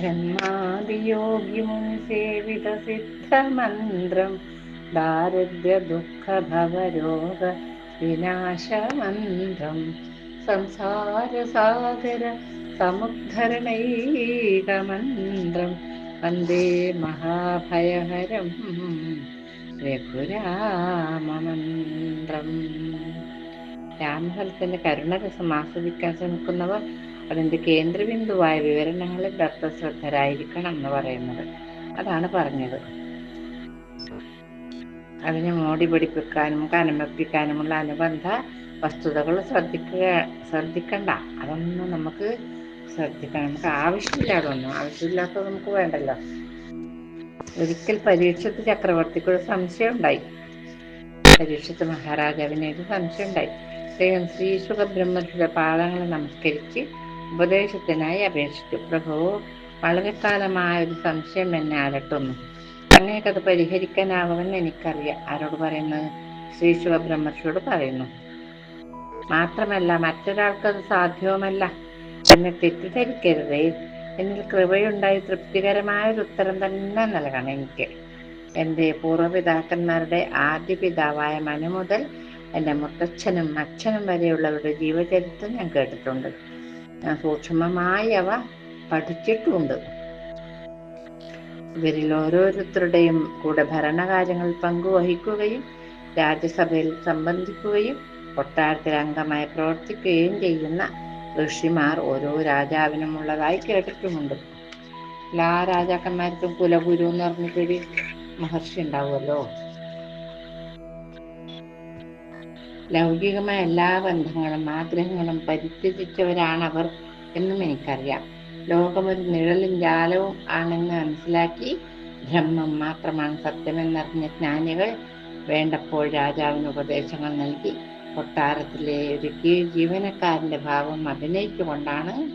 ബ്രഹ്മാദിയോഗിമുനി സേവിത സിദ്ധമന്ത്രം ദാരിദ്ര്യ ദുഃഖ ഭവരോഗ വിനാശമന്ത്രം സംസാര സാഗര സമുദ്ധരണൈകമന്ത്രം വന്ദേ മഹാഭയഹരം രഘുരാമമന്ത്രം. രാമഫലത്തിന്റെ കരുണരസം ആസ്വദിക്കാൻ ശ്രമിക്കുന്നവർ അതിന്റെ കേന്ദ്രബിന്ദുവായ വിവരണങ്ങളിൽ ദത്തശ്രദ്ധരായിരിക്കണം എന്ന് പറയുന്നത്. അതാണ് പറഞ്ഞത്. അതിനെ മോടി പിടിപ്പിക്കാനും കനമപ്പിക്കാനുമുള്ള അനുബന്ധ വസ്തുതകൾ ശ്രദ്ധിക്കണ്ട. അതൊന്നും നമുക്ക് ശ്രദ്ധിക്കണം. നമുക്ക് ആവശ്യമില്ല. അതൊന്നും ആവശ്യമില്ലാത്തത് നമുക്ക് വേണ്ടല്ലോ. ഒരിക്കൽ പരീക്ഷത്ത് ചക്രവർത്തിക്കൊരു സംശയം ഉണ്ടായി. പരീക്ഷത്ത് മഹാരാജാവിന് ഒരു സംശയം ഉണ്ടായി. അദ്ദേഹം ശ്രീ സുഖബ്രഹ്മത്തിന്റെ പാദങ്ങളെ നമസ്കരിച്ച് ഉപദേശത്തിനായി അപേക്ഷിച്ചു. പ്രഭു, വളരെ കാലമായ ഒരു സംശയം എന്നെ അലട്ടുന്നു. അങ്ങേക്കത് പരിഹരിക്കാനാകുമെന്ന് എനിക്കറിയാം. ആരോട് പറയുന്നത്? ശ്രീ സുഖബ്രഹ്മർഷിയോട് പറയുന്നു. മാത്രമല്ല, മറ്റൊരാൾക്കത് സാധ്യവുമല്ല. എന്നെ തെറ്റിദ്ധരിക്കരുതേ. എന്നിൽ കൃപയുണ്ടായി തൃപ്തികരമായ ഒരു ഉത്തരം തന്നെ നൽകണം എനിക്ക്. എൻ്റെ പൂർവ്വപിതാക്കന്മാരുടെ ആദ്യ പിതാവായ മനു മുതൽ എൻ്റെ മുത്തച്ഛനും അച്ഛനും വരെയുള്ളവരുടെ ജീവചരിത്രം ഞാൻ കേട്ടിട്ടുണ്ട്. ഞാൻ സൂക്ഷ്മമായി അവ പഠിച്ചിട്ടുമുണ്ട്. ഇവരിൽ ഓരോരുത്തരുടെയും കൂടെ ഭരണകാര്യങ്ങളിൽ പങ്കുവഹിക്കുകയും രാജ്യസഭയിൽ സംബന്ധിക്കുകയും കൊട്ടാരത്തിൽ അംഗമായി പ്രവർത്തിക്കുകയും ചെയ്യുന്ന ഋഷിമാർ ഓരോ രാജാവിനും ഉള്ളതായി കേട്ടിട്ടുമുണ്ട്. എല്ലാ രാജാക്കന്മാർക്കും കുലഗുരു എന്ന് പറഞ്ഞിട്ടൊരു മഹർഷി ഉണ്ടാവുമല്ലോ. ലൗകികമായ എല്ലാ ബന്ധങ്ങളും ആഗ്രഹങ്ങളും പരിത്യജിച്ചവരാണവർ എന്നും എനിക്കറിയാം. ലോകമൊരു നിഴലും ജാലവും ആണെന്ന് മനസ്സിലാക്കി ബ്രഹ്മം മാത്രമാണ് സത്യമെന്നറിഞ്ഞ ജ്ഞാനികൾ വേണ്ടപ്പോൾ രാജാവിന് ഉപദേശങ്ങൾ നൽകി കൊട്ടാരത്തിലെ ഒരു കീഴ് ജീവനക്കാരന്റെ ഭാവം അഭിനയിച്ചുകൊണ്ടാണ്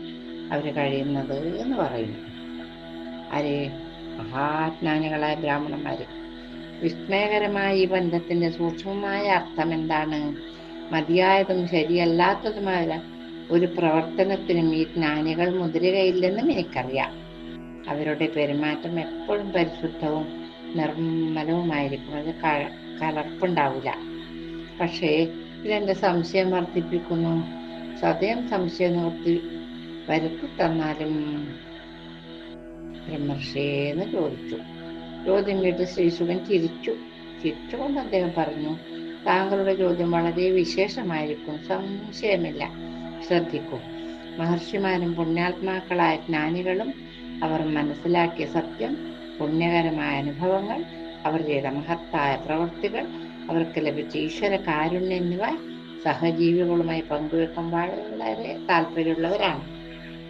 അവർ കഴിയുന്നത് എന്ന് പറയുന്നു. ആരെ? മഹാജ്ഞാനികളായ ബ്രാഹ്മണന്മാര്. വിസ്മയകരമായ ഈ ബന്ധത്തിന്റെ സൂക്ഷ്മമായ അർത്ഥം എന്താണ്? മതിയായതും ശരിയല്ലാത്തതുമായ ഒരു പ്രവർത്തനത്തിനും ഈ ജ്ഞാനികൾ മുതിരുകയില്ലെന്നും എനിക്കറിയാം. അവരുടെ പെരുമാറ്റം എപ്പോഴും പരിശുദ്ധവും നിർമ്മലവുമായിരിക്കും. അത് കലർപ്പുണ്ടാവില്ല. പക്ഷേ ഇതെന്റെ സംശയം വർദ്ധിപ്പിക്കുന്നു. സദയം സംശയം നിർത്തി വരുത്തി തന്നാലും ബ്രഹ്മർഷിയെന്ന് ചോദിച്ചു. ചോദ്യം കേട്ട് ശ്രീശുഖൻ ചിരിച്ചുകൊണ്ട് അദ്ദേഹം പറഞ്ഞു, താങ്കളുടെ ചോദ്യം വളരെ വിശേഷമായിരിക്കും. സംശയമില്ല. ശ്രദ്ധിക്കൂ. മഹർഷിമാരും പുണ്യാത്മാക്കളായ ജ്ഞാനികളും അവർ മനസ്സിലാക്കിയ സത്യം, പുണ്യകരമായ അനുഭവങ്ങൾ, അവർ ചെയ്ത മഹത്തായ പ്രവൃത്തികൾ, അവർക്ക് ലഭിച്ച ഈശ്വര കാരുണ്യം എന്നിവ സഹജീവികളുമായി പങ്കുവെക്കാൻ വളരെ താല്പര്യമുള്ളവരാണ്.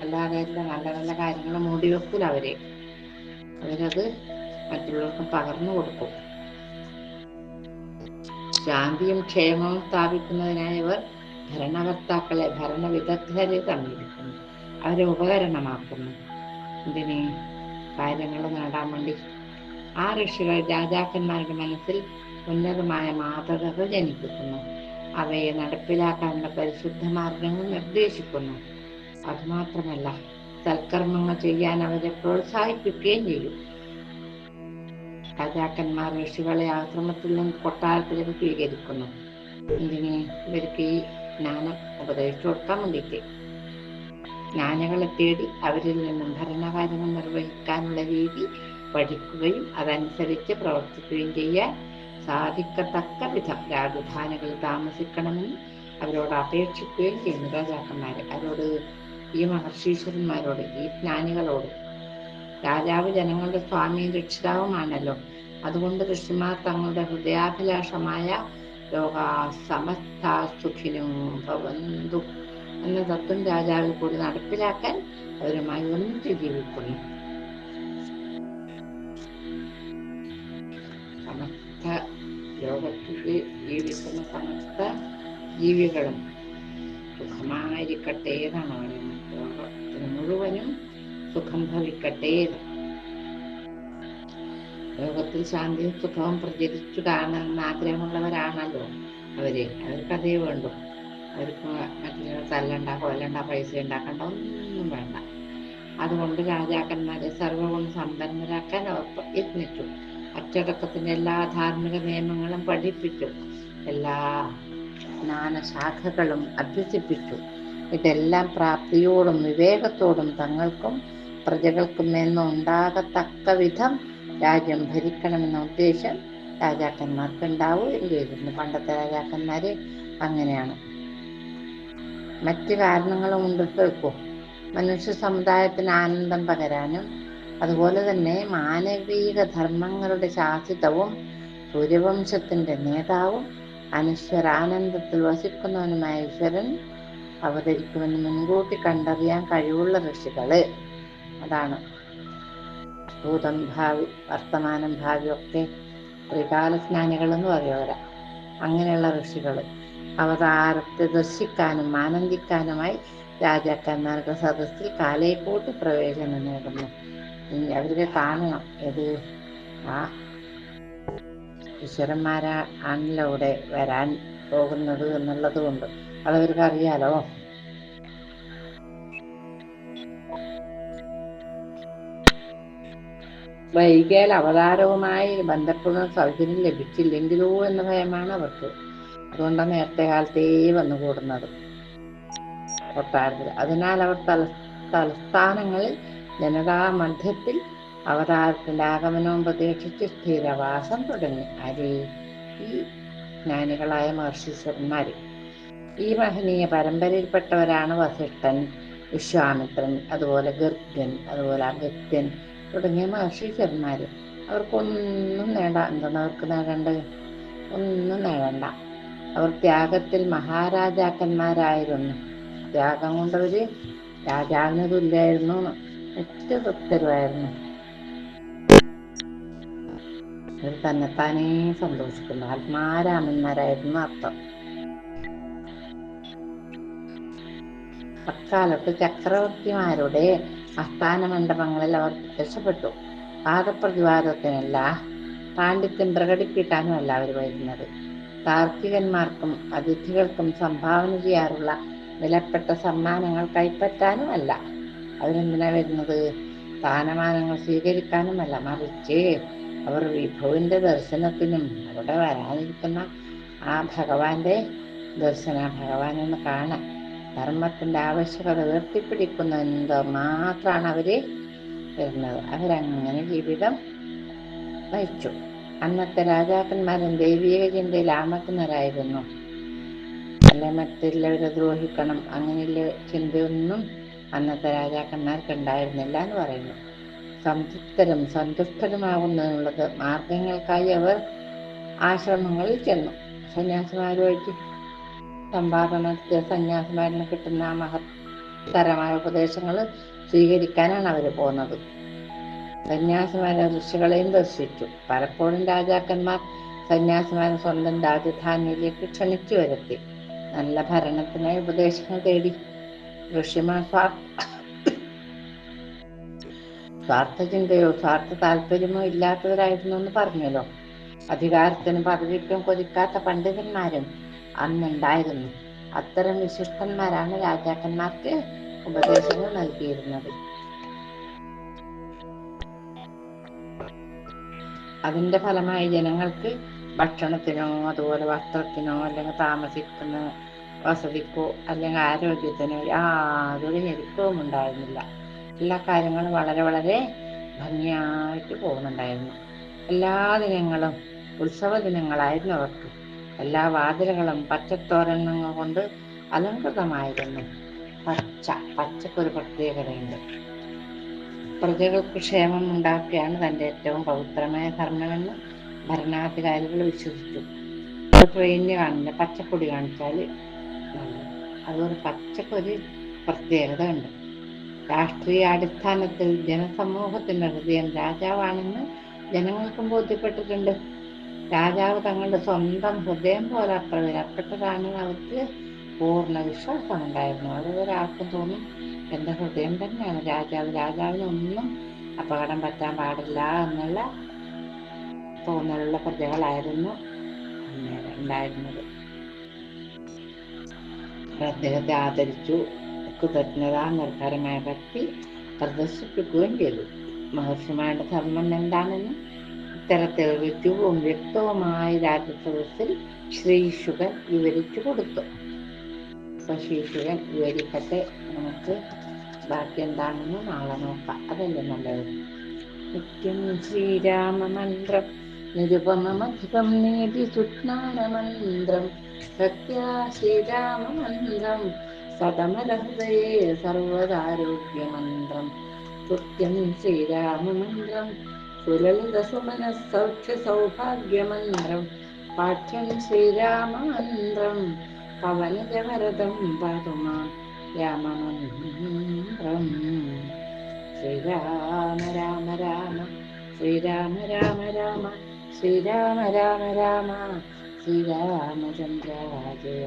അല്ലാതെ നല്ല നല്ല കാര്യങ്ങൾ മൂടിവെക്കൂല. അവരത് മറ്റുള്ളവർക്കും പകർന്നു കൊടുക്കും. ശാന്തിയും ക്ഷേമവും സ്ഥാപിക്കുന്നതിനായി അവർ ഭരണകർത്താക്കളെ ഭരണവിദഗ്ധരെ സമീപിക്കുന്നു. അവരെ ഉപകരണമാക്കുന്നു. ഇതിന് കാര്യങ്ങൾ നേടാൻ വേണ്ടി ആ ഋഷികൾ രാജാക്കന്മാരുടെ മനസ്സിൽ ഉന്നതമായ മാതൃകകൾ ജനിപ്പിക്കുന്നു. അവയെ നടപ്പിലാക്കാനുള്ള പരിശുദ്ധ മാർഗങ്ങൾ നിർദ്ദേശിക്കുന്നു. അതുമാത്രമല്ല, സൽക്കർമ്മങ്ങൾ ചെയ്യാൻ അവരെ പ്രോത്സാഹിപ്പിക്കുകയും ചെയ്യും. രാജാക്കന്മാർ ഋഷികളെ ആശ്രമത്തിൽ നിന്ന് കൊട്ടാരത്തിലേക്ക് സ്വീകരിക്കുന്നു. എന്തിന്? ഇവർക്ക് ഈ ജ്ഞാനം ഉപദേശിച്ചു കൊടുക്കാൻ വേണ്ടിയിട്ട്. ജ്ഞാനികളെ തേടി അവരിൽ നിന്നും ഭരണകാര്യങ്ങൾ നിർവഹിക്കാനുള്ള രീതി പഠിക്കുകയും അതനുസരിച്ച് പ്രവർത്തിക്കുകയും ചെയ്യാൻ സാധിക്കത്തക്ക വിധം രാജധാനികളിൽ താമസിക്കണമെന്ന് അവരോട് അപേക്ഷിക്കുകയും ചെയ്യുന്നു രാജാക്കന്മാര്. അവരോട്, ഈ മഹർഷീശ്വരന്മാരോട്, ഈ ജ്ഞാനികളോട്. രാജാവ് ജനങ്ങളുടെ സ്വാമിയും രക്ഷിതാവുമാണല്ലോ. അതുകൊണ്ട് ഋഷിമാർ തങ്ങളുടെ ഹൃദയാഭിലാഷമായ ലോകാസമസ്താ സുഖിനോ ഭവന്തു എന്ന തത്വം രാജാവിൽ കൂടി നടപ്പിലാക്കാൻ അവരുമായി ഒന്നിച്ച് ജീവിക്കുന്നു. സമസ്ത ലോകത്തിൽ ജീവിക്കുന്ന സമസ്ത ജീവികളും സുഖമായിരിക്കട്ടെ എന്നാണ് പറയുന്നത്. ലോകത്തിന് മുഴുവനും സുഖം ഭവിക്കട്ടെ. ലോകത്തിൽ ശാന്തിയും സുഖവും പ്രചരിച്ചു കാണുന്ന ആഗ്രഹമുള്ളവരാണല്ലോ അവർക്കതേ വേണ്ടു. അവർക്ക് മറ്റുള്ള തല്ലണ്ട, കൊല്ലണ്ട, പൈസ ഉണ്ടാക്കണ്ട, ഒന്നും വേണ്ട. അതുകൊണ്ട് രാജാക്കന്മാരെ സർവ്വഗുണ സമ്പന്നരാക്കാൻ അവർ യത്നിച്ചു. അച്ചടക്കത്തിന്റെ എല്ലാ ധാർമ്മിക നിയമങ്ങളും പഠിപ്പിച്ചു. എല്ലാ ജ്ഞാനശാഖകളും അഭ്യസിപ്പിച്ചു. ഇതെല്ലാം പ്രാപ്തിയോടും വിവേകത്തോടും തങ്ങൾക്കും പ്രജകൾക്കും എന്നും ഉണ്ടാകത്തക്ക വിധം രാജ്യം ഭരിക്കണമെന്ന ഉദ്ദേശം രാജാക്കന്മാർക്ക് ഉണ്ടാവുകയും ചെയ്തിരുന്നു. പണ്ടത്തെ രാജാക്കന്മാര് അങ്ങനെയാണ്. മറ്റ് കാരണങ്ങളും ഉണ്ട്, കേൾക്കൂ. മനുഷ്യ സമുദായത്തിന് ആനന്ദം പകരാനും അതുപോലെ തന്നെ മാനവിക ധർമ്മങ്ങളുടെ ശാസിതവും സൂര്യവംശത്തിന്റെ നേതാവും അനശ്വരാനന്ദത്തിൽ വസിക്കുന്നവനുമായ ഈശ്വരൻ അവതരിക്കുമെന്ന് മുൻകൂട്ടി കണ്ടറിയാൻ കഴിവുള്ള ഋഷികള്, അതാണ് ഭൂതം ഭാവി വർത്തമാനം ഭാവി ഒക്കെ ത്രികാല സ്നാനികൾ എന്ന് പറയുവരാ. അങ്ങനെയുള്ള ഋഷികള് അവതാരത്തെ ദർശിക്കാനും ആനന്ദിക്കാനുമായി രാജാക്കന്മാർക്ക് സദസ്സിൽ കാലേക്കൂട്ടി പ്രവേശനം നേടുന്നു. അവർക്ക് കാണണം ഇത് ആ ഈശ്വരന്മാരാണല്ലോ ഇവിടെ വരാൻ പോകുന്നത് എന്നുള്ളത് കൊണ്ട് അതവർക്ക് അറിയാലോ. വൈകിയാൽ അവതാരവുമായി ബന്ധപ്പെടുന്ന സൗകര്യം ലഭിച്ചില്ലെങ്കിലോ എന്ന ഭയമാണ് അവർക്ക്. അതുകൊണ്ടാണ് നേരത്തെ കാലത്തേ വന്നുകൂടുന്നത് കൊട്ടാരത്തിൽ. അതിനാൽ അവർ തലസ്ഥാനങ്ങളിൽ ജനതാ മധ്യത്തിൽ അവതാരത്തിന്റെ ആഗമനവും പ്രതീക്ഷിച്ച് സ്ഥിരവാസം തുടങ്ങി. ആര്? ഈ ജ്ഞാനികളായ മഹർഷീശ്വരന്മാര്. ഈ മഹനീയ പരമ്പരയിൽപ്പെട്ടവരാണ് വസിഷ്ഠൻ, വിശ്വാമിത്രൻ, അതുപോലെ ഗർഗൻ, അതുപോലെ അഗസ്ത്യൻ തുടങ്ങിയ മഹർഷീശ്വരന്മാര്. അവർക്കൊന്നും എന്താണ് അവർക്ക് നേടേണ്ടത്? ഒന്നും നേടണ്ട. അവർ ത്യാഗത്തിൽ മഹാരാജാക്കന്മാരായിരുന്നു. ത്യാഗം കൊണ്ടവര് രാജാവിന് തുല്യായിരുന്നു, നിത്യതൃപ്തരുമായിരുന്നു. അവർ തന്നെത്താനേ സന്തോഷിക്കുന്നു ആത്മാരാമന്മാരായിരുന്നു അർത്ഥം. അക്കാലത്ത് ചക്രവർത്തിമാരുടെ ആസ്ഥാന മണ്ഡപങ്ങളിൽ അവർ രക്ഷപ്പെട്ടു. വാദപ്രതിവാദത്തിനല്ല, പാണ്ഡിത്യം പ്രകടിപ്പിക്കാനുമല്ല അവർ വരുന്നത്. താർക്കികന്മാർക്കും അതിഥികൾക്കും സംഭാവന ചെയ്യാറുള്ള വിലപ്പെട്ട സമ്മാനങ്ങൾ കൈപ്പറ്റാനുമല്ല. അവരെന്തിനാ വരുന്നത്? സ്ഥാനമാനങ്ങൾ സ്വീകരിക്കാനുമല്ല, മറിച്ച് അവർ വിഭുവിന്റെ ദർശനത്തിനും അവിടെ വരാനിരിക്കുന്ന ആ ഭഗവാന്റെ ഭഗവാനെന്ന് കാണാൻ ധർമ്മത്തിന്റെ ആവശ്യകത ഉയർത്തിപ്പിടിക്കുന്നത് മാത്രമാണ് അവര് വരുന്നത്. അവരങ്ങനെ ജീവിതം നയിച്ചു. അന്നത്തെ രാജാക്കന്മാരും ദൈവീക ചിന്തയിൽ ആമക്കുന്നവരായിരുന്നു. അല്ലെ മറ്റുള്ളവരെ ദ്രോഹിക്കണം അങ്ങനെയുള്ള ചിന്തയൊന്നും അന്നത്തെ രാജാക്കന്മാർക്ക് ഉണ്ടായിരുന്നില്ല എന്ന് പറയുന്നു. സംതൃപ്തരും സന്തുഷ്ടരുമാകുന്നതിനുള്ളത് മാർഗങ്ങൾക്കായി അവർ ആശ്രമങ്ങളിൽ ചെന്നു. സന്യാസിമാരുമായിട്ട് സംവാദം നടത്തിയ സന്യാസിമാരിന് കിട്ടുന്ന മഹത്തരമായ ഉപദേശങ്ങൾ സ്വീകരിക്കാനാണ് അവർ പോകുന്നത്. സന്യാസിമാരെ ഋഷികളെയും ദർശിച്ചു. പലപ്പോഴും രാജാക്കന്മാർ സന്യാസിമാരെ സ്വന്തം രാജധാനിയിലേക്ക് ക്ഷണിച്ചു വരുത്തി. നല്ല ഭരണത്തിനായി ഉപദേശങ്ങൾ തേടി. ഋഷിമാർ സ്വാർത്ഥ ചിന്തയോ സ്വാർത്ഥ താല്പര്യമോ ഇല്ലാത്തവരായിരുന്നു എന്ന് പറഞ്ഞല്ലോ. അധികാരത്തിനും പദവിക്കും കൊതിക്കാത്ത പണ്ഡിതന്മാരും അന്നുണ്ടായിരുന്നു. അത്തരം വിശിഷ്ടന്മാരാണ് രാജാക്കന്മാർക്ക് ഉപദേശങ്ങൾ നൽകിയിരുന്നത്. അതിന്റെ ഫലമായി ജനങ്ങൾക്ക് ഭക്ഷണത്തിനോ അതുപോലെ വസ്ത്രത്തിനോ അല്ലെങ്കിൽ താമസിക്കുന്ന വസതിക്കോ അല്ലെങ്കിൽ ആരോഗ്യത്തിനോ യാതൊരു ഞെരുക്കവും ഉണ്ടായിരുന്നില്ല. എല്ലാ കാര്യങ്ങളും വളരെ വളരെ ഭംഗിയായിട്ട് പോകുന്നുണ്ടായിരുന്നു. എല്ലാ ദിനങ്ങളും ഉത്സവ ദിനങ്ങളായിരുന്നു അവർക്ക്. എല്ലാ പച്ചത്തോരണങ്ങൾ കൊണ്ട് അലങ്കൃതമായിരുന്നു. പച്ചക്കൊരു പ്രത്യേകതയുണ്ട്. പ്രജകൾക്ക് ക്ഷേമം ഉണ്ടാക്കുകയാണ് തൻ്റെ ഏറ്റവും പവിത്രമായ ധർമ്മമെന്ന് ഭരണാധികാരികൾ വിശ്വസിച്ചു. ട്രെയിനിന് കാണില്ല, പച്ചക്കൊടി കാണിച്ചാൽ അതുപോലെ പച്ചക്കൊരു പ്രത്യേകത ഉണ്ട്. രാഷ്ട്രീയ അടിസ്ഥാനത്തിൽ ജനസമൂഹത്തിന്റെ ഹൃദയം രാജാവാണെന്ന് ജനങ്ങൾക്കും ബോധ്യപ്പെട്ടിട്ടുണ്ട്. രാജാവ് തങ്ങളുടെ സ്വന്തം ഹൃദയം പോലെ അത്ര വിലപ്പെട്ടതാണെന്ന് അവർക്ക് പൂർണ്ണ വിശ്വാസമുണ്ടായിരുന്നു. അത് ഒരാൾക്കും തോന്നും എൻ്റെ ഹൃദയം തന്നെയാണ് രാജാവിനൊന്നും അപകടം പറ്റാൻ പാടില്ല എന്നുള്ള തോന്നലുള്ള പ്രജകളായിരുന്നു അന്നേരം ഉണ്ടായിരുന്നത്. അദ്ദേഹത്തെ ആദരിച്ചു. കൃതജ്ഞത, നിർഭരമായ ഭക്തി പ്രദർശിപ്പിക്കുകയും ചെയ്തു. മഹർഷിമാരുടെ ധർമ്മം എന്താണെന്ന് ഇത്തരത്തിൽ ഋജുവും വ്യക്തവുമായ രാജസദസ്സിൽ ശ്രീശുകൻ വിവരിച്ചു കൊടുത്തു. അപ്പൊ ശ്രീശുകൻ വിവരിക്കട്ടെ. നമുക്ക് ബാക്കി എന്താണെന്ന് നാളെ നോക്കാം. അതല്ലേ നല്ലത്. നിത്യം ശ്രീരാമ മന്ത്രം നിരുപമമധികം നേടി സുജ്ഞാനമന്ത്രം ഭക്ത്യാ ശ്രീരാമ മന്ത്രം സതമലഹൃദയേ സർവദാരോഗ്യമന്ത്രം കൃത്യം ശ്രീരാമമന്ത്രം സുലളിതസുമന സൗഖ്യ സൗഭാഗ്യമന്ത്രം പാഠ്യം ശ്രീരാമമന്ത്രം പവനജവരദം പാതുമാ രാമമന്ത്രം. ശ്രീരാമ രാമ രാമ ശ്രീരാമ രാമ രാമ ശ്രീരാമ രാമ രാമ ശ്രീരാമചന്ദ്ര ജയ.